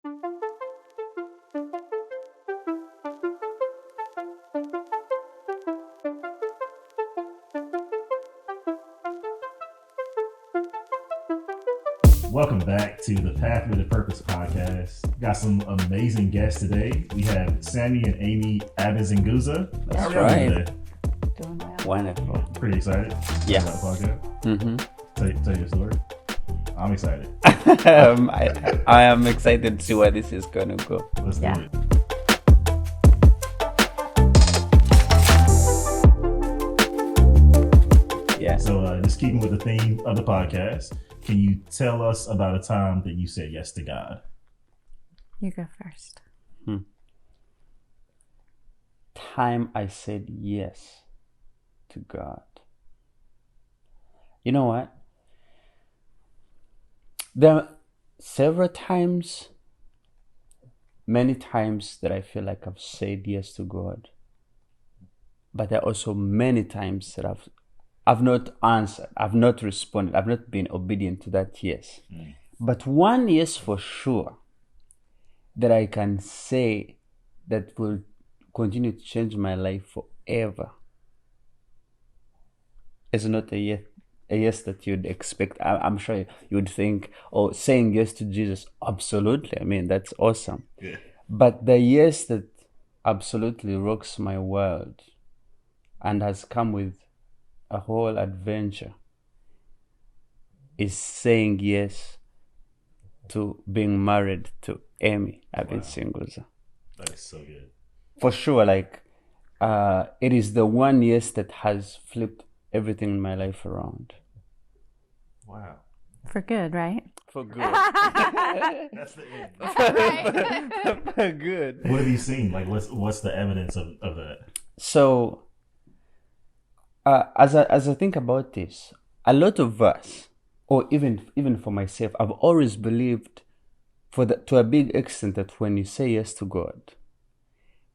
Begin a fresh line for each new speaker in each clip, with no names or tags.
Welcome back to the Path with a Purpose podcast. Got some amazing guests today. We have Samie and Amy Abinsinguza.
That's right.
Doing well.
Wonderful.
Pretty excited.
Yeah.
About the podcast.
Mm-hmm.
Tell your story. I'm excited.
I am excited to see where this is going to go.
Let's do it.
Yeah.
So just keeping with the theme of the podcast, can you tell us about a time that you said yes to God?
You go first.
Time I said yes to God. You know what? There are several times, many times that I feel like I've said yes to God. But there are also many times that I've not answered, I've not responded, I've not been obedient to that yes. But one yes for sure that I can say that will continue to change my life forever is not a yes that you'd expect. I'm sure you would think, oh, saying yes to Jesus, absolutely. I mean, that's awesome.
Yeah.
But the yes that absolutely rocks my world and has come with a whole adventure is saying yes to being married to Amy Abinsinguza.
That is so good.
For sure, like it is the one yes that has flipped everything in my life around.
Wow.
For good, right?
For good.
That's the end.
For good.
What have you seen? Like, what's the evidence of that?
So, as I think about this, a lot of us, or even for myself, I've always believed, to a big extent, that when you say yes to God,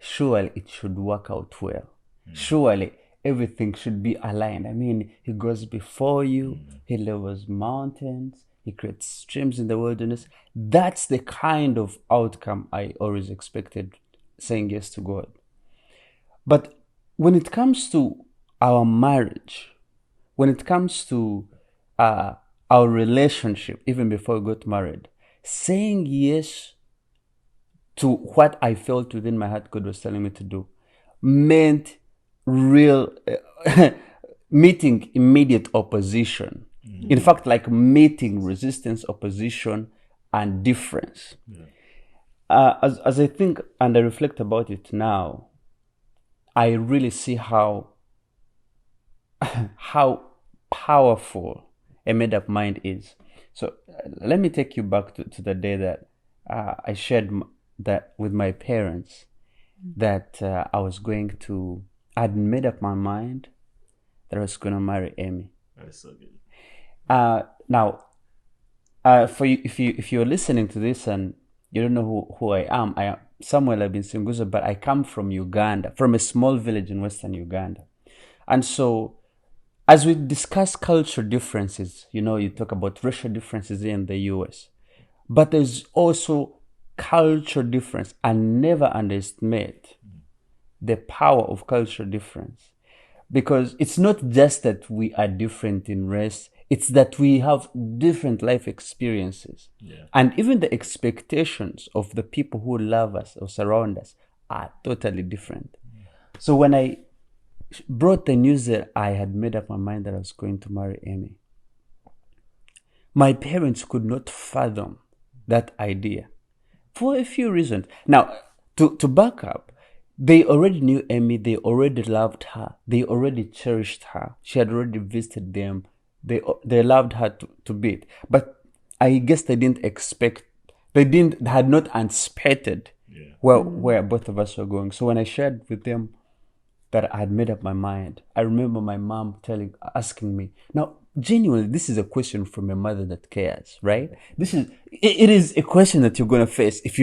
surely it should work out well. Surely everything should be aligned. I mean, He goes before you, He levels mountains, He creates streams in the wilderness. That's the kind of outcome I always expected saying yes to God. But when it comes to our marriage, when it comes to our relationship, even before we got married, saying yes to what I felt within my heart God was telling me to do meant real meeting immediate opposition. In fact, like meeting resistance, opposition, and difference. As I think and I reflect about it now, I really see how powerful a made-up mind is. So let me take you back to the day that I shared that with my parents, that I'd made up my mind that I was going to marry Amy.
That is so good.
Now, for you, if you're listening to this and you don't know who I am Samie and Amy Abinsinguza, but I come from Uganda, from a small village in western Uganda. And so, as we discuss cultural differences, you talk about racial differences in the US, but there's also cultural difference, and never underestimate the power of cultural difference. Because it's not just that we are different in race, it's that we have different life experiences.
Yeah.
And even the expectations of the people who love us or surround us are totally different. So when I brought the news that I had made up my mind that I was going to marry Amy, my parents could not fathom that idea for a few reasons. Now, to back up, they already knew Amy, they already loved her, they already cherished her. She had already visited them. They loved her to bit. But I guess they had not anticipated where both of us were going. So when I shared with them that I had made up my mind, I remember my mom asking me, now, genuinely, this is a question from a mother that cares, right? It is a question that you're going to face. If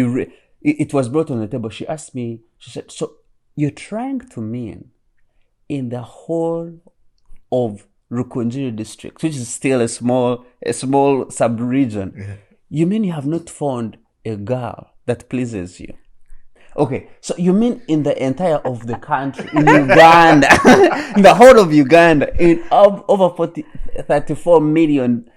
it was brought on the table. She asked me, she said, so you're trying to mean in the whole of Rukunjiri district, which is still a small sub-region, you mean you have not found a girl that pleases you. Okay, so you mean in the entire of the country, in Uganda, in the whole of Uganda, in over 34 million,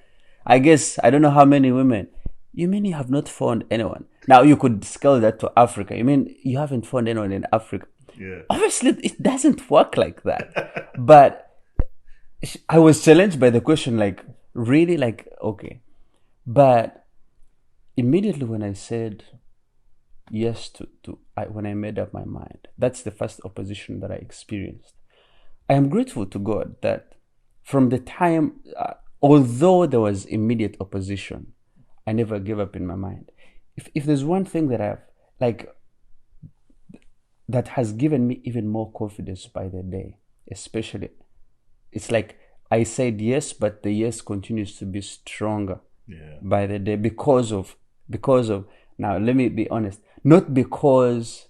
I guess, I don't know how many women, you mean you have not found anyone? Now you could scale that to Africa. You mean you haven't found anyone in Africa?
Yeah.
Obviously, it doesn't work like that. But I was challenged by the question, like, really? Like, okay. But immediately when I said yes when I made up my mind, that's the first opposition that I experienced. I am grateful to God that from the time, although there was immediate opposition, I never gave up in my mind. If there's one thing that I've, like, that has given me even more confidence by the day, especially, it's like I said yes, but the yes continues to be stronger by the day because of, now let me be honest, not because,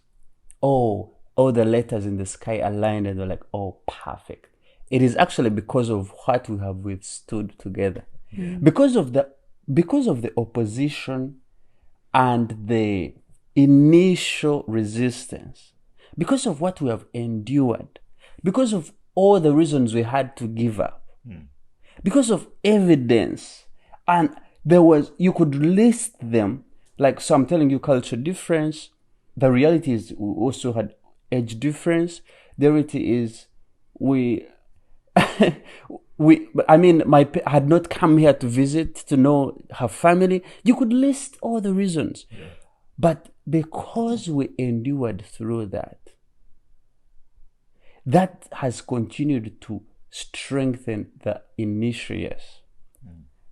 all the letters in the sky aligned and they're like, oh, perfect. It is actually because of what we have withstood together. Because of the opposition and the initial resistance, because of what we have endured, because of all the reasons we had to give up, because of evidence, and you could list them, like, so I'm telling you, culture difference. The reality is we also had age difference. The reality is I had not come here to visit, to know her family. You could list all the reasons. But because we endured through that has continued to strengthen the initial yes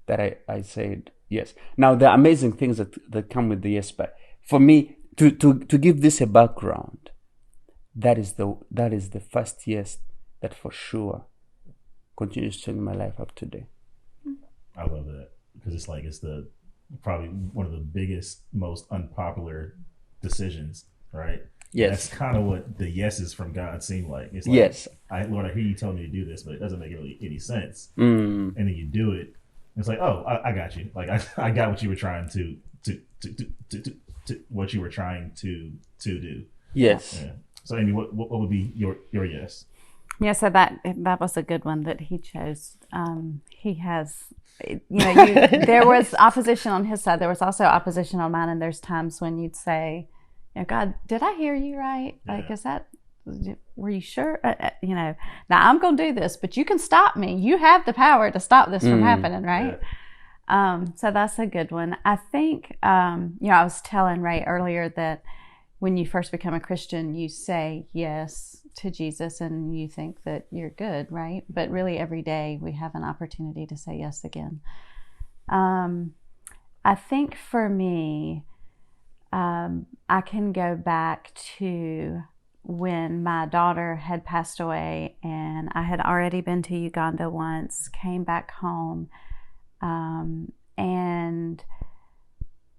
that I said yes. Now, there are amazing things that come with the yes, but for me, to give this a background, that is the first yes that for sure continues to change my life up today.
I love that, because it's the probably one of the biggest, most unpopular decisions, right?
Yes.
That's kind of what the yeses from God seem like. It's like,
yes,
Lord, I hear you telling me to do this, but it doesn't make really any sense.
Mm.
And then you do it. It's like, oh, I got you. Like I got what you were trying to what you were trying to do.
Yes.
Yeah. So Amy, what would be your yes?
Yeah, so that was a good one that he chose. He has, there was opposition on his side. There was also opposition on mine. And there's times when you'd say, God, did I hear you right? Like, were you sure? Now I'm going to do this, but you can stop me. You have the power to stop this from happening, right? Yeah. So that's a good one. I think, I was telling Ray earlier that when you first become a Christian, you say yes to Jesus and you think that you're good, right? But really every day we have an opportunity to say yes again. I think for me, I can go back to when my daughter had passed away and I had already been to Uganda once, came back home, and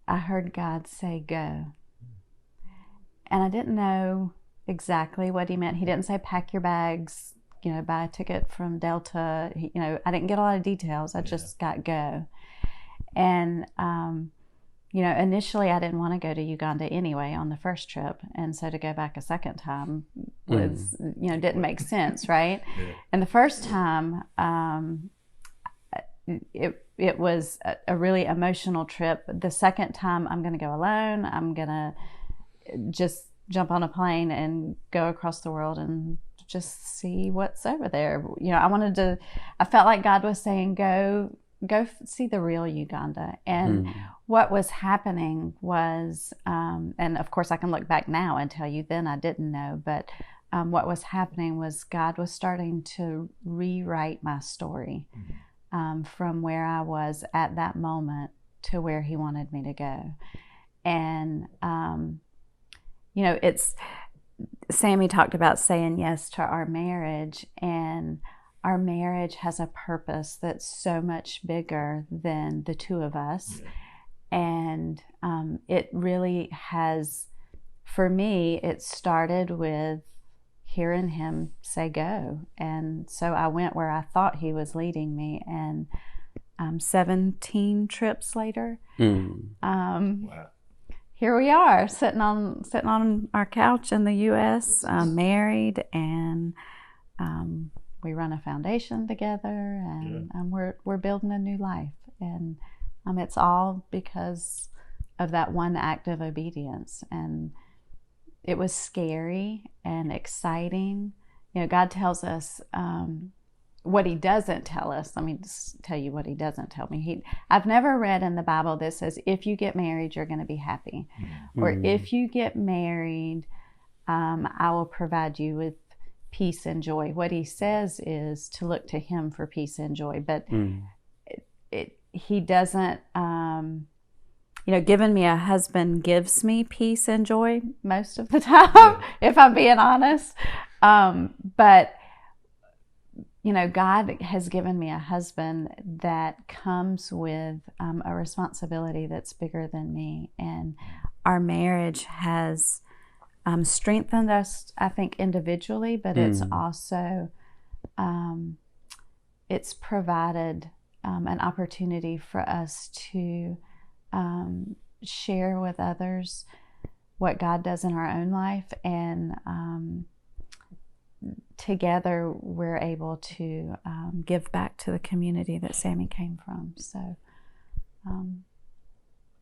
I heard God say, go. And I didn't know exactly what he meant. He didn't say, pack your bags, buy a ticket from Delta. I didn't get a lot of details. I just got go. And, initially I didn't want to go to Uganda anyway on the first trip. And so to go back a second time was, didn't make sense, right? Yeah. And the first time, it was a really emotional trip. The second time I'm going to go alone. I'm going to just jump on a plane and go across the world and just see what's over there. I felt like God was saying, go see the real Uganda. And what was happening was, and of course I can look back now and tell you then I didn't know, but what was happening was God was starting to rewrite my story from where I was at that moment to where he wanted me to go. And, Samie talked about saying yes to our marriage, and our marriage has a purpose that's so much bigger than the two of us. Yeah. And it really has, for me, it started with hearing him say go. And so I went where I thought he was leading me. And 17 trips later,
wow.
here we are, sitting on our couch in the U.S., married, and we run a foundation together, and we're building a new life, and it's all because of that one act of obedience. And it was scary and exciting. God tells us what he doesn't tell us. Let me just tell you what he doesn't tell me. I've never read in the Bible that says, if you get married, you're going to be happy. Or if you get married, I will provide you with peace and joy. What he says is to look to him for peace and joy. But he doesn't, giving me a husband gives me peace and joy most of the time, if I'm being honest. But God has given me a husband that comes with a responsibility that's bigger than me. And our marriage has strengthened us, I think, individually, but it's also, it's provided an opportunity for us to share with others what God does in our own life. And together we're able to give back to the community that Samie came from. So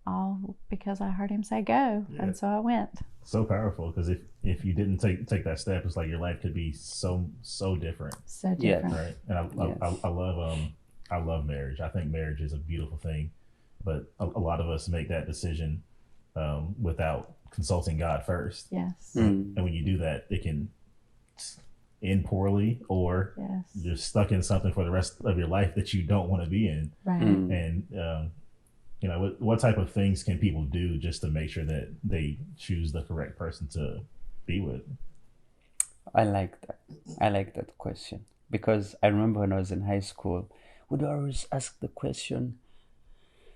all because I heard him say go, and so I went.
So powerful, because if you didn't take that step, it's like your life could be so different.
So different,
right? And I love marriage. I think marriage is a beautiful thing, but a lot of us make that decision without consulting God first.
Yes.
And when you do that, it can end poorly, or you're stuck in something for the rest of your life that you don't want to be in.
Right.
And what type of things can people do just to make sure that they choose the correct person to be with?
I like that question, because I remember when I was in high school, we'd always ask the question,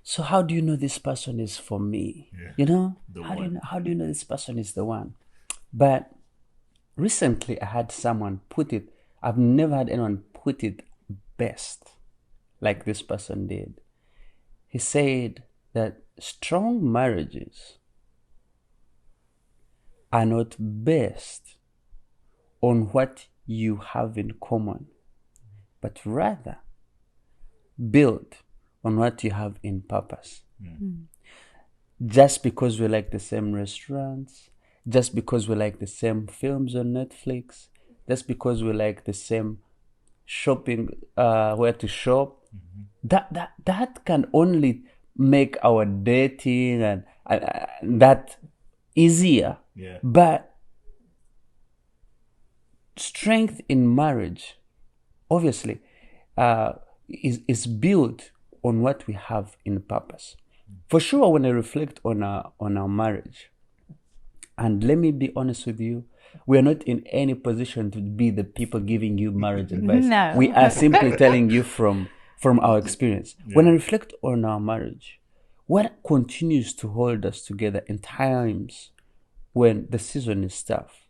so how do you know this person is for me? How do you know this person is the one? But recently I had someone put it, I've never had anyone put it best like this person did. He said that strong marriages are not based on what you have in common, but rather built on what you have in purpose. Just because we like the same restaurants, just because we like the same films on Netflix, just because we like the same shopping, where to shop, that can only make our dating and that easier. But strength in marriage, obviously, is built on what we have in purpose. For sure, when I reflect on our marriage, and let me be honest with you, we are not in any position to be the people giving you marriage advice.
No.
We are simply telling you from our experience. When I reflect on our marriage, what continues to hold us together in times when the season is tough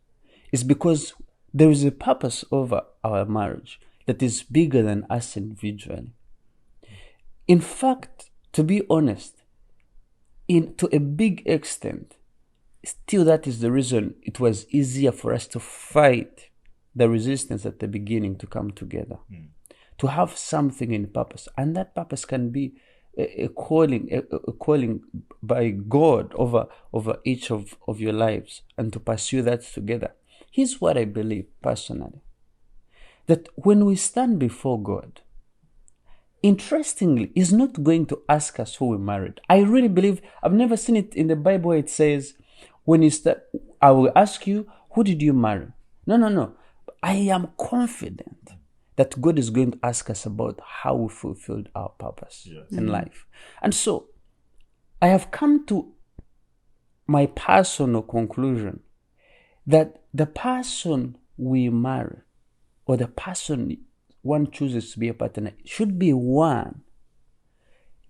is because there is a purpose over our marriage that is bigger than us individually. In fact, to be honest, to a big extent, still that is the reason it was easier for us to fight the resistance at the beginning to come together, to have something in purpose. And that purpose can be a calling by God over each of your lives, and to pursue that together. Here's what I believe personally, that when we stand before God, interestingly, He's not going to ask us who we married. I really believe, I've never seen it in the Bible where it says, when you start, I will ask you, who did you marry? No. I am confident that God is going to ask us about how we fulfilled our purpose in life. And so, I have come to my personal conclusion that the person we marry, or the person one chooses to be a partner, should be one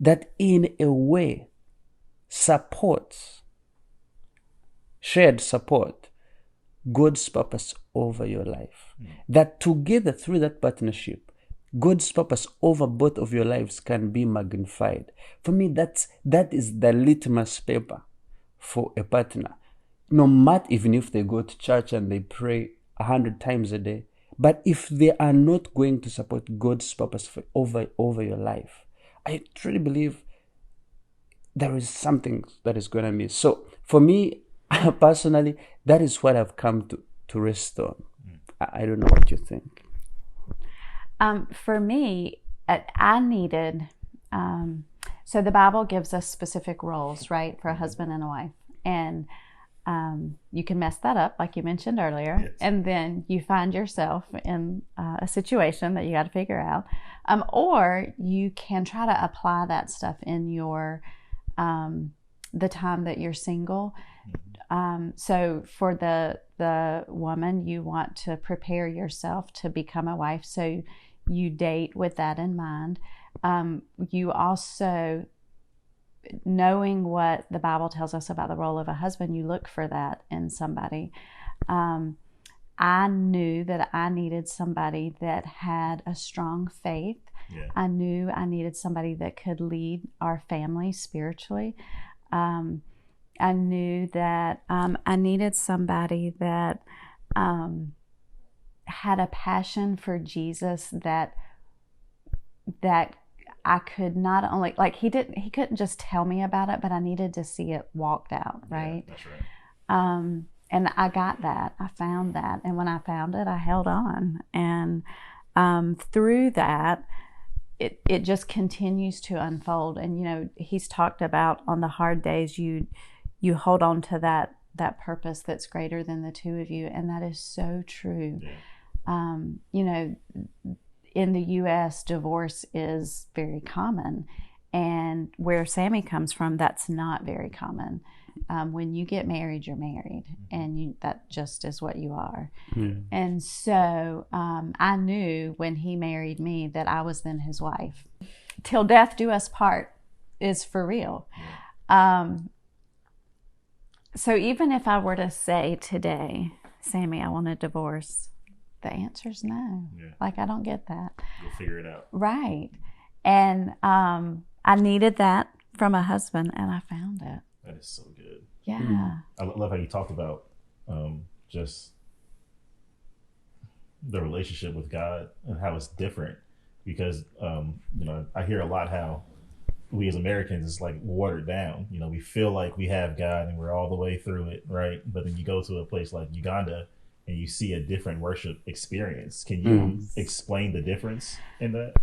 that in a way supports, shared support, God's purpose over your life. That together through that partnership, God's purpose over both of your lives can be magnified. For me, that is the litmus paper for a partner. No matter even if they go to church and they pray 100 times a day, but if they are not going to support God's purpose over your life, I truly believe there is something that is going to miss. So for me, personally, that is what I've come to rest on. I don't know what you think.
For me, I needed, so the Bible gives us specific roles, right, for a husband and a wife. And you can mess that up, like you mentioned earlier, yes. And then you find yourself in a situation that you got to figure out. Or you can try to apply that stuff in your the time that you're single. So for the woman, you want to prepare yourself to become a wife. So you date with that in mind. You also, knowing what the Bible tells us about the role of a husband, you look for that in somebody. I knew that I needed somebody that had a strong faith. Yeah. I knew I needed somebody that could lead our family spiritually. I knew that I needed somebody that had a passion for Jesus, that I could not only, like, he couldn't just tell me about it, but I needed to see it walked out, right? Yeah, that's right. And I got that. I found that. And when I found it, I held on. And through that, it just continues to unfold. And, you know, he's talked about on the hard days, you hold on to that purpose that's greater than the two of you. And that is so true. Yeah. You know, in the U.S., divorce is very common. And where Samie comes from, that's not very common. When you get married, you're married, and that just is what you are. Mm. And so I knew when he married me that I was then his wife. Till death do us part is for real. So even if I were to say today, Samie, I want a divorce, the answer's no. Yeah. Like, I don't get that.
You'll figure it out.
Right. And I needed that from a husband, and I found it.
That is so good.
Yeah.
Mm. I love how you talked about just the relationship with God and how it's different, because you know, I hear a lot how we as Americans, it's like watered down. You know, we feel like we have God and we're all the way through it, right? But then you go to a place like Uganda and you see a different worship experience. Can you explain the difference in that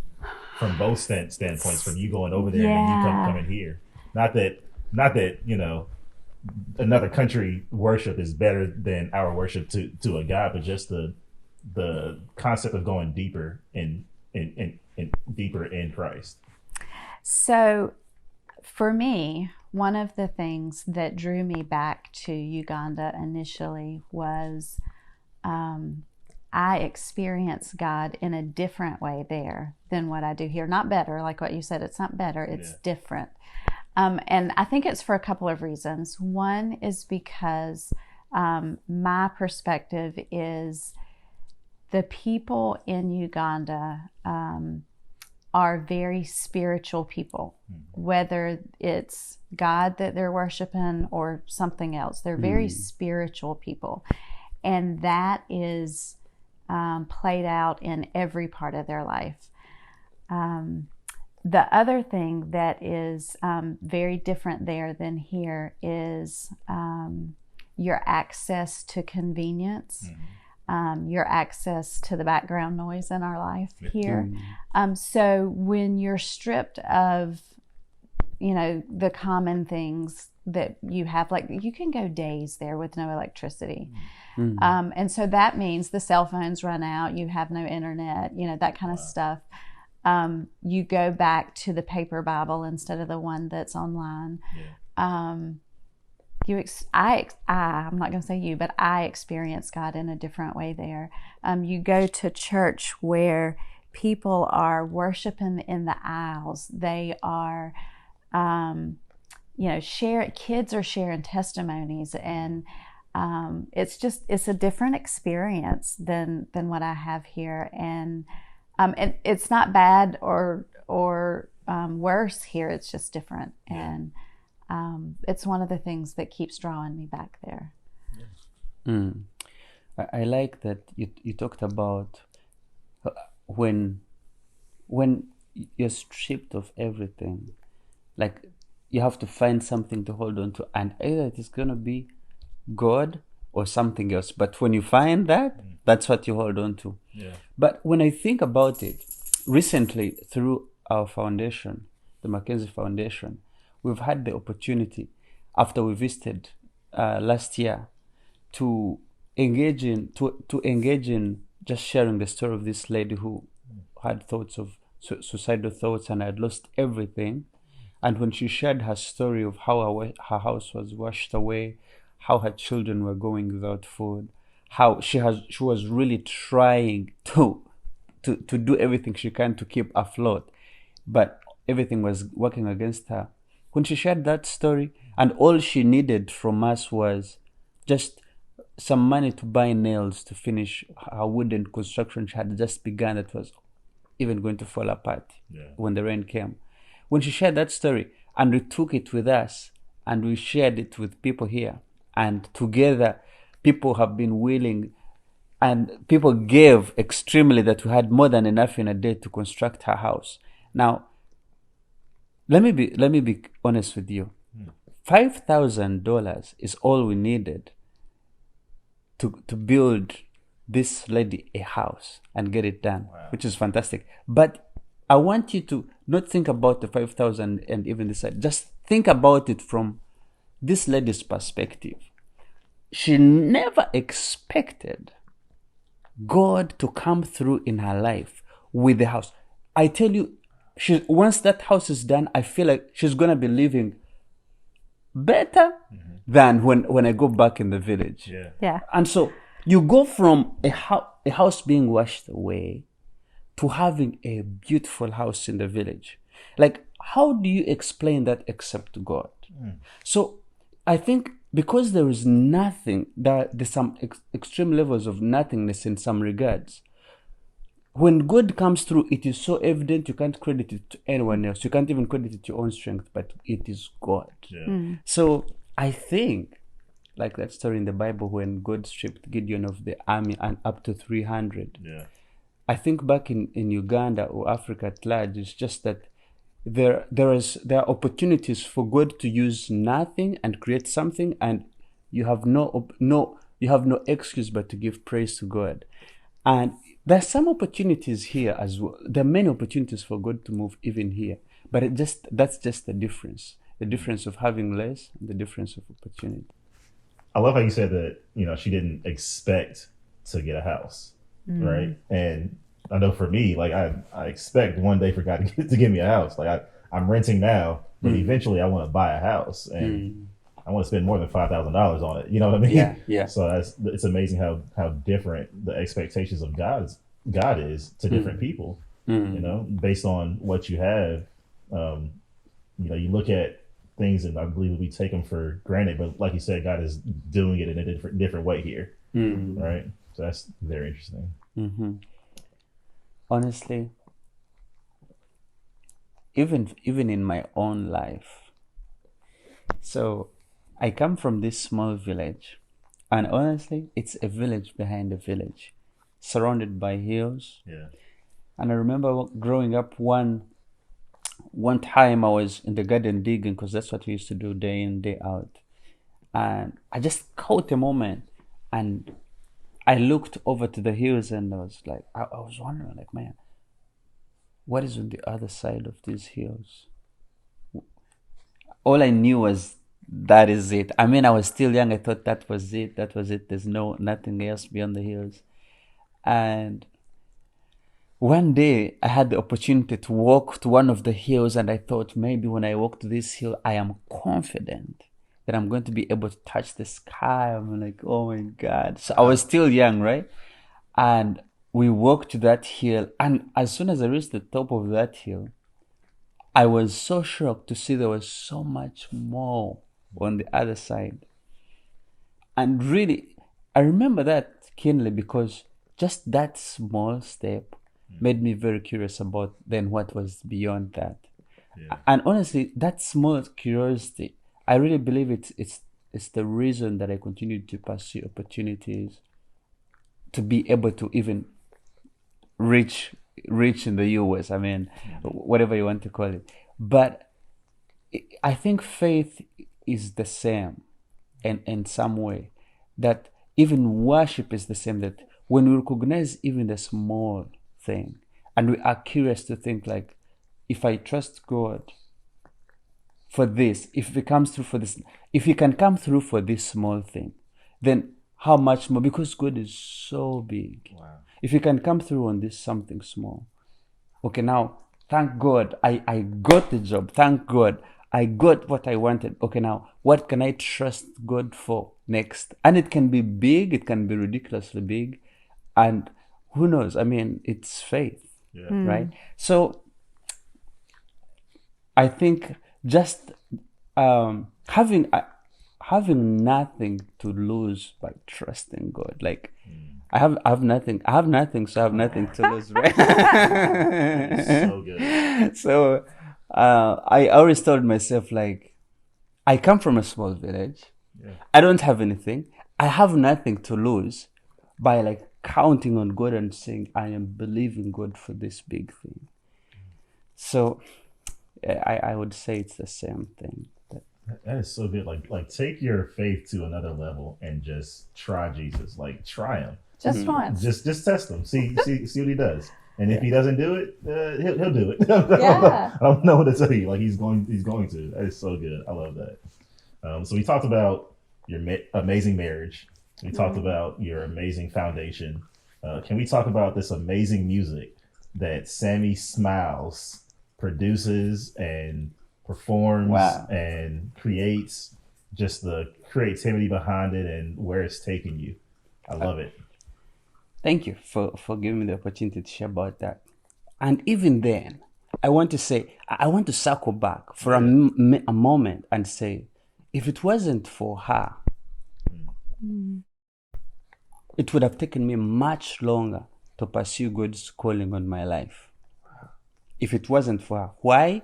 from both standpoints, from you going over there and you coming here? Not that, you know, another country worship is better than our worship to a God, but just the concept of going deeper in deeper in Christ.
So for me, one of the things that drew me back to Uganda initially was I experienced God in a different way there than what I do here. Not better, like what you said, it's not better, it's different. And I think it's for a couple of reasons. One is because my perspective is the people in Uganda are very spiritual people, whether it's God that they're worshiping or something else. They're very spiritual people. And that is played out in every part of their life. The other thing that is very different there than here is your access to convenience. Your access to the background noise in our life here. So when you're stripped of, you know, the common things that you have, like you can go days there with no electricity. And so that means the cell phones run out, you have no internet, you know, that kind of stuff. You go back to the paper Bible instead of the one that's online. I'm not going to say you, but I experience God in a different way there. You go to church where people are worshiping in the aisles. They are, you know, kids are sharing testimonies, and it's a different experience than what I have here. And it's not bad or worse here. It's just different. And it's one of the things that keeps drawing me back there.
Mm. I like that you talked about when you're stripped of everything, like you have to find something to hold on to, and either it is gonna be God or something else. But when you find that, that's what you hold on to.
Yeah.
But when I think about it, recently through our foundation, the Mackenzie Foundation, we've had the opportunity, after we visited last year, to engage in just sharing the story of this lady who had thoughts of suicidal thoughts and had lost everything. And when she shared her story of how her house was washed away, how her children were going without food, how she was really trying to do everything she can to keep afloat, but everything was working against her. When she shared that story, and all she needed from us was just some money to buy nails to finish her wooden construction she had just begun, that was even going to fall apart when the rain came. When she shared that story, and we took it with us, and we shared it with people here, and together people have been willing, and people gave extremely, that we had more than enough in a day to construct her house. Now, let me be honest with you. $5,000 is all we needed to build this lady a house and get it done, which is fantastic. But I want you to not think about the 5,000 and even this side. Just think about it from this lady's perspective. She never expected God to come through in her life with the house. I tell you, once that house is done, I feel like she's gonna be living better than when I go back in the village.
Yeah.
And so you go from a house being washed away to having a beautiful house in the village. Like, how do you explain that except to God? So I think because there is nothing, there's some extreme levels of nothingness in some regards. When God comes through, it is so evident you can't credit it to anyone else. You can't even credit it to your own strength, but it is God. So I think, like that story in the Bible when God stripped Gideon of the army and up to 300. I think back in Uganda or Africa at large, it's just that there are opportunities for God to use nothing and create something, and you have no excuse but to give praise to God. And there's some opportunities here as well. There are many opportunities for God to move even here, but that's just the difference of having less and the difference of opportunity.
I love how you said that, she didn't expect to get a house, right? And I know for me, like I expect one day for God to give me a house. Like I'm renting now, but eventually I want to buy a house, and I want to spend more than $5,000 on it. You know what I mean?
Yeah.
So it's amazing how different the expectations of God is to different people. Based on what you have. You look at things and I believe we take them for granted, but like you said, God is doing it in a different way here, right? So that's very interesting.
Honestly, even in my own life, so I come from this small village, and honestly, it's a village behind a village, surrounded by hills. And I remember growing up, one time I was in the garden digging, because that's what we used to do day in, day out. And I just caught a moment, and I looked over to the hills, and I was like, I was wondering, like, man, what is on the other side of these hills? All I knew was that is it. I mean, I was still young. I thought that was it. There's nothing else beyond the hills. And one day I had the opportunity to walk to one of the hills, and I thought maybe when I walk to this hill, I am confident that I'm going to be able to touch the sky. I'm like, oh my God. So I was still young, right? And we walked to that hill, and as soon as I reached the top of that hill, I was so shocked to see there was so much more on the other side. And really, I remember that keenly, because just that small step made me very curious about then what was beyond that. And honestly, that small curiosity, I really believe it's the reason that I continue to pursue opportunities to be able to even reach in the US. I mean, whatever you want to call it. But I think faith is the same in some way, that even worship is the same, that when we recognize even the small thing and we are curious to think like, if I trust God for this, if he comes through for this, if he can come through for this small thing, then how much more? Because God is so big.
Wow.
If he can come through on this something small, okay, now thank God I got the job. Thank God I got what I wanted. Okay, now what can I trust God for next? And it can be big, it can be ridiculously big, and who knows? I mean, it's faith, right? So I think just having nothing to lose by trusting God. Like I have nothing, so I have nothing to lose, right?
So good.
So I always told myself, like, I come from a small village.
Yeah.
I don't have anything. I have nothing to lose by like counting on God and saying, I am believing God for this big thing. So I would say it's the same thing.
That is so good. Like take your faith to another level and just try Jesus. Like try him.
Just once.
Just test him. See what he does. And if he doesn't do it, he'll do it.
Yeah.
I don't know what to tell you. Like he's going to. That is so good. I love that. So we talked about your amazing marriage. We talked about your amazing foundation. Can we talk about this amazing music that Samie Smiles produces and performs and creates? Just the creativity behind it and where it's taking you. I love it.
Thank you for giving me the opportunity to share about that. And even then, I want to circle back for a moment and say, if it wasn't for her, it would have taken me much longer to pursue God's calling on my life. If it wasn't for her. Why?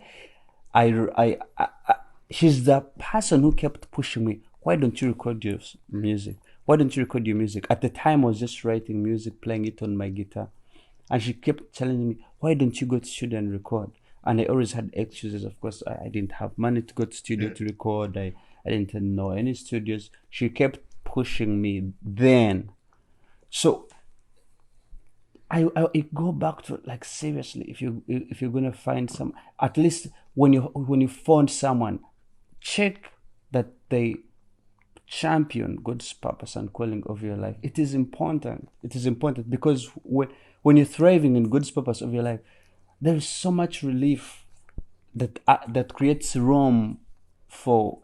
She's the person who kept pushing me. Why don't you record your music? Why don't you record your music? At the time, I was just writing music, playing it on my guitar. And she kept telling me, why don't you go to studio and record? And I always had excuses. Of course, I didn't have money to go to studio to record. I didn't know any studios. She kept pushing me then. So I go back to, like, seriously, if you're gonna find some, at least when you find someone, check that they champion God's purpose and calling of your life. It is important. It is important because when you're thriving in God's purpose of your life, there is so much relief that creates room for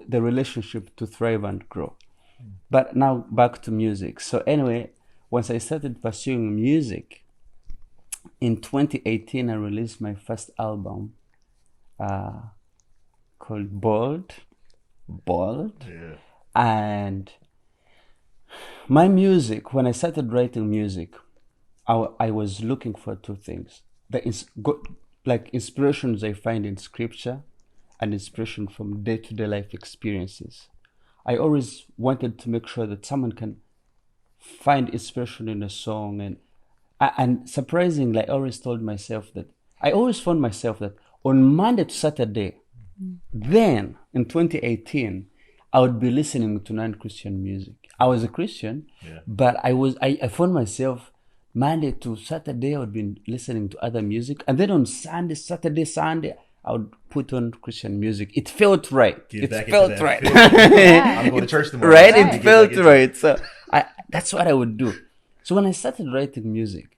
the relationship to thrive and grow. But now back to music. So anyway, once I started pursuing music, in 2018, I released my first album called Bold.
Yeah.
And my music, when I started writing music, I was looking for two things. Like inspirations I find in scripture and inspiration from day-to-day life experiences. I always wanted to make sure that someone can find inspiration in a song. And surprisingly, I always found myself that on Monday to Saturday, then in 2018, I would be listening to non-Christian music. I was a Christian, but I found myself Monday to Saturday, I would be listening to other music. And then on Saturday, Sunday, I would put on Christian music. It felt right. It felt right.
I'm going to church tomorrow.
Right? It felt right. So that's what I would do. So when I started writing music,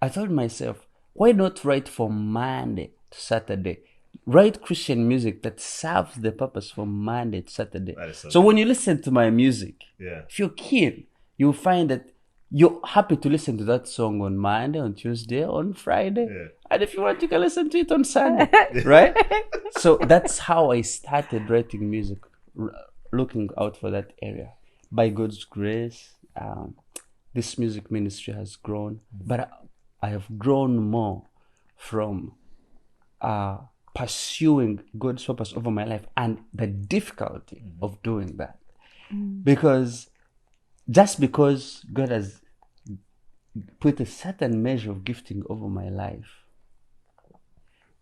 I told myself, why not write from Monday to Saturday? Write Christian music that serves the purpose from Monday to Saturday. So when you listen to my music, if you're keen, you'll find that you're happy to listen to that song on Monday, on Tuesday, on Friday. And if you want, you can listen to it on Sunday, right? So that's how I started writing music, looking out for that area. By God's grace, this music ministry has grown, but I have grown more from pursuing God's purpose over my life and the difficulty of doing that. Because just because God has put a certain measure of gifting over my life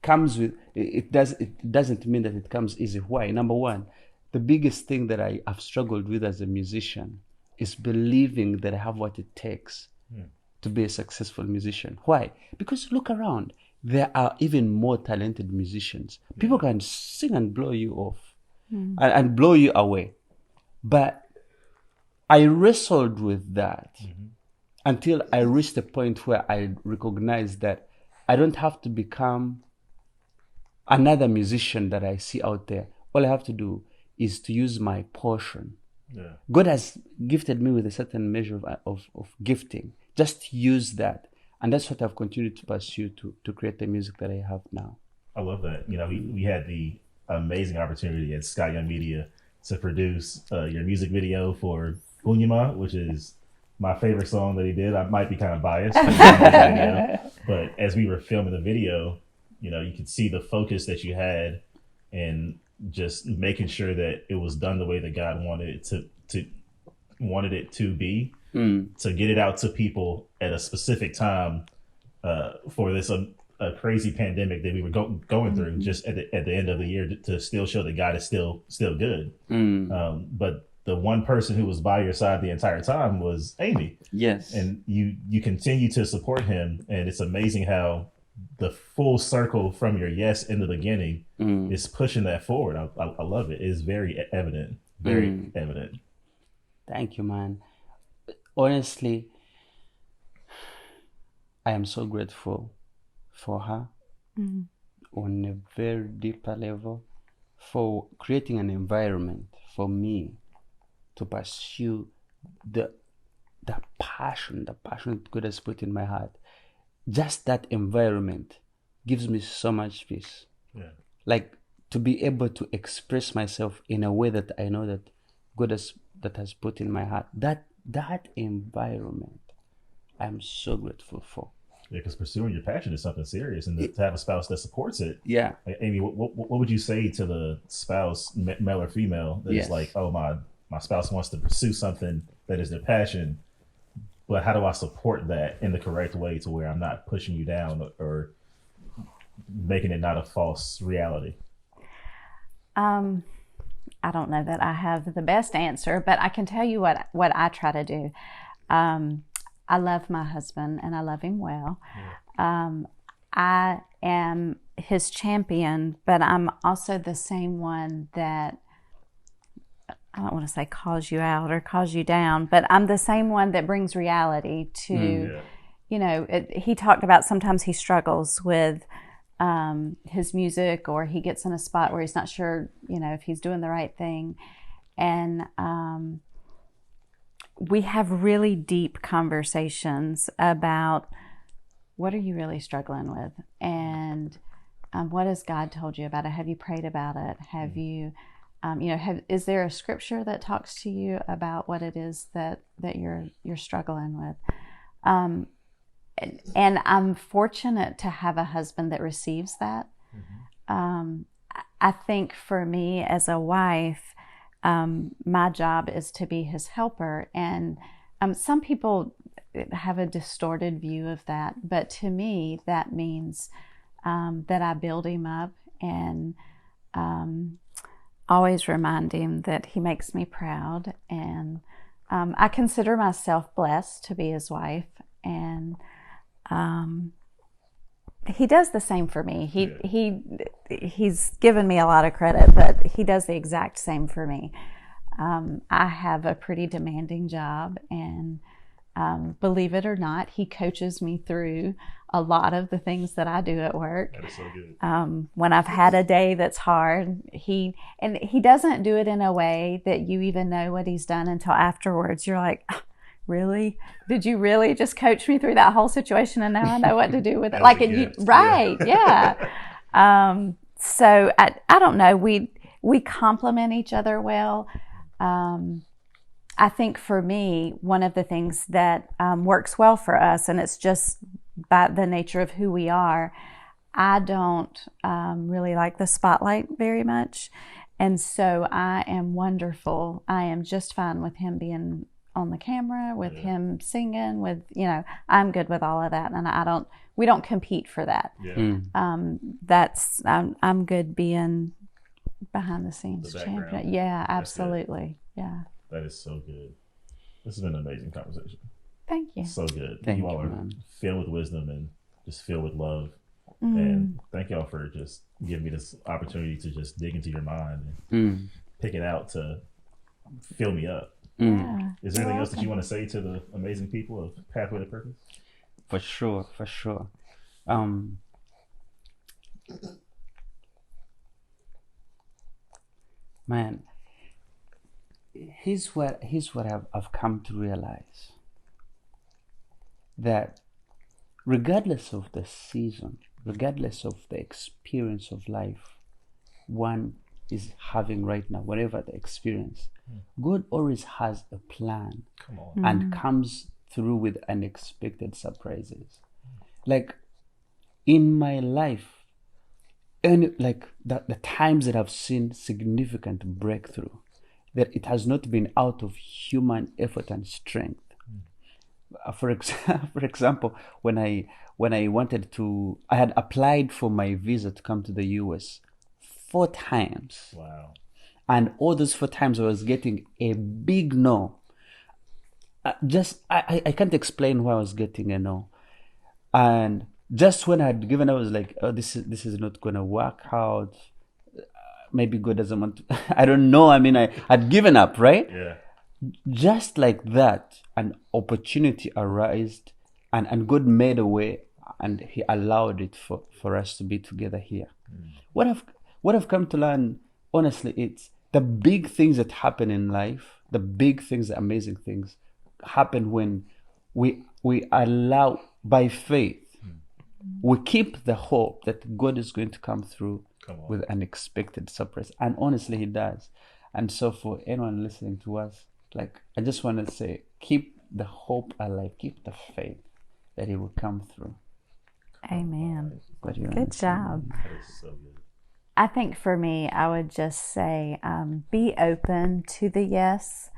comes with it doesn't mean that it comes easy. Why? Number one, the biggest thing that I have struggled with as a musician is believing that I have what it takes to be a successful musician. Why? Because look around. There are even more talented musicians. People can sing and blow you off and blow you away. But I wrestled with that until I reached a point where I recognized that I don't have to become another musician that I see out there. All I have to do is to use my portion. Yeah. God has gifted me with a certain measure of gifting. Just use that. And that's what I've continued to pursue to create the music that I have now.
I love that. You know, we had the amazing opportunity at Sky Young Media to produce your music video for Unyama, which is my favorite song that he did. I might be kind of biased, but as we were filming the video, you know, you could see the focus that you had and just making sure that it was done the way that God wanted it to be, to get it out to people at a specific time for this a crazy pandemic that we were going through, just at the end of the year, to still show that God is still good. But the one person who was by your side the entire time was Amy.
Yes.
And you continue to support him, and it's amazing how the full circle from your yes in the beginning is pushing that forward. I love it. It's very evident. Very evident.
Thank you, man. Honestly, I am so grateful for her on a very deeper level, for creating an environment for me to pursue the passion that God has put in my heart. Just that environment gives me so much peace. Yeah. Like to be able to express myself in a way that I know that God has put in my heart. That environment, I'm so grateful for.
Yeah, because pursuing your passion is something serious, and to have a spouse that supports it.
Yeah.
Like, Amy, what would you say to the spouse, male or female, that is like, oh, my spouse wants to pursue something that is their passion, but how do I support that in the correct way to where I'm not pushing you down or making it not a false reality?
I don't know that I have the best answer, but I can tell you what I try to do. I love my husband and I love him well. Yeah. I am his champion, but I'm also the same one that, I don't want to say calls you out or calls you down, but I'm the same one that brings reality to, you know, he talked about sometimes he struggles with his music, or he gets in a spot where he's not sure, you know, if he's doing the right thing. And we have really deep conversations about what are you really struggling with, and what has God told you about it? Have you prayed about it? Have you, is there a scripture that talks to you about what it is that you're struggling with? And I'm fortunate to have a husband that receives that. I think for me as a wife, my job is to be his helper. And some people have a distorted view of that. But to me, that means that I build him up and always remind him that he makes me proud. And I consider myself blessed to be his wife. And he does the same for me. He's given me a lot of credit, but he does the exact same for me. I have a pretty demanding job, and believe it or not, he coaches me through a lot of the things that I do at work.
That is so good.
When I've had a day that's hard, he doesn't do it in a way that you even know what he's done until afterwards. You're like, really? Did you really just coach me through that whole situation, and now I know what to do with it? Like, right? Yeah. So I don't know. We complement each other well. I think for me, one of the things that works well for us, and it's just by the nature of who we are, I don't really like the spotlight very much. And so I am wonderful. I am just fine with him being on the camera, with him singing, with, I'm good with all of that. And we don't compete for that.
Yeah.
I'm good being behind the scenes champion. Yeah, absolutely. Yeah.
That is so good. This has been an amazing conversation.
Thank you.
So good.
Thank
you all
you,
are
man.
filled with wisdom and just filled with love. And thank y'all for just giving me this opportunity to just dig into your mind and pick it out to fill me up.
Yeah.
Is there anything else that you want to say to the amazing people of Pathway to Purpose?
For sure. Man, here's what I've come to realize, that regardless of the season, regardless of the experience of life one is having right now, whatever the experience, God always has a plan.
Come on.
And comes through with unexpected surprises. Like in my life, and like the times that I've seen significant breakthrough, that it has not been out of human effort and strength. For example, when I wanted to, I had applied for my visa to come to the US 4 times.
Wow.
And all those 4 times I was getting a big no. I can't explain why I was getting a no. And just when I had given, I was like, oh, this is not going to work out. Maybe God doesn't want to. I don't know. I mean, I had given up, right?
Yeah. Just
like that, an opportunity arose, and God made a way, and He allowed it for us to be together here. What I've come to learn, honestly, it's the big things that happen in life, the big things, the amazing things, happen when we allow, by faith, we keep the hope that God is going to come through with unexpected surprise. And honestly, He does. And so for anyone listening to us, like, I just want to say, keep the hope alive, keep the faith that He will come through.
Amen.
Good
job.
That is so good.
I think for me, I would just say, be open to the yes,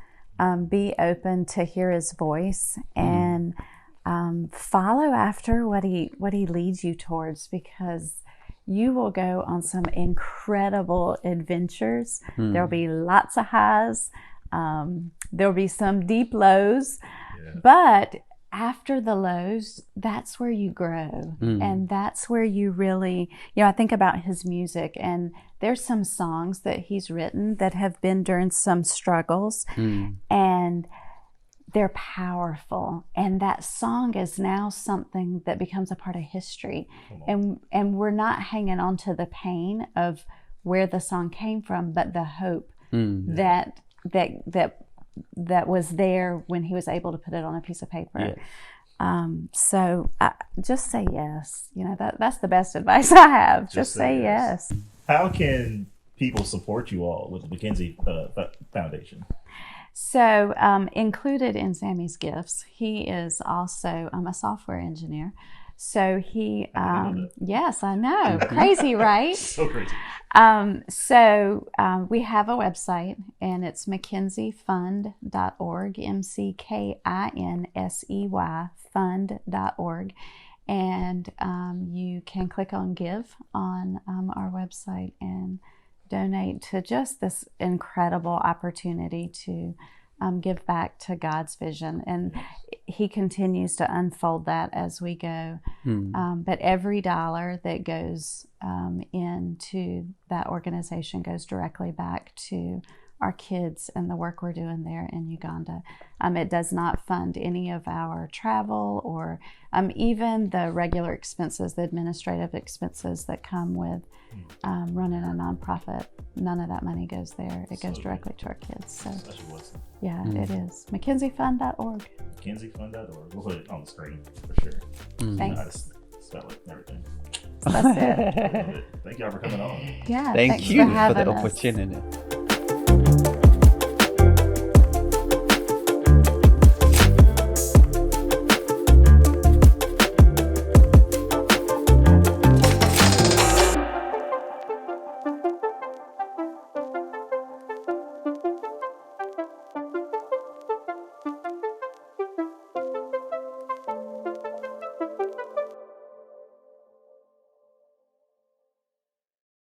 be open to hear His voice, and follow after what he leads you towards, because you will go on some incredible adventures. There'll be lots of highs. There'll be some deep lows, but after the lows, that's where you grow. And that's where you really, I think about His music, and there's some songs that He's written that have been during some struggles, and they're powerful. And that song is now something that becomes a part of history. And we're not hanging on to the pain of where the song came from, but the hope that was there when He was able to put it on a piece of paper. So just say yes. That's the best advice I have. Just say yes.
How can people support you all with the McKinsey Foundation?
So included in Sammy's gifts, he is also a software engineer. So he, yes, I know, crazy, right?
So crazy.
So we have a website, and it's mckinseyfund.org, McKinsey fund.org. And you can click on Give on our website and donate to just this incredible opportunity to give back to God's vision. And He continues to unfold that as we go. But every dollar that goes into that organization goes directly back to our kids and the work we're doing there in Uganda. It does not fund any of our travel or even the regular expenses, the administrative expenses that come with running a nonprofit. None of that money goes there. It goes directly to our kids. So, yeah, it is. McKinseyfund.org.
McKinseyfund.org. We'll put it on the screen for sure.
Thanks.
How to spell it and everything.
That's it.
Thank y'all for coming on.
Yeah.
Thank you
for
for the
having us.
opportunity.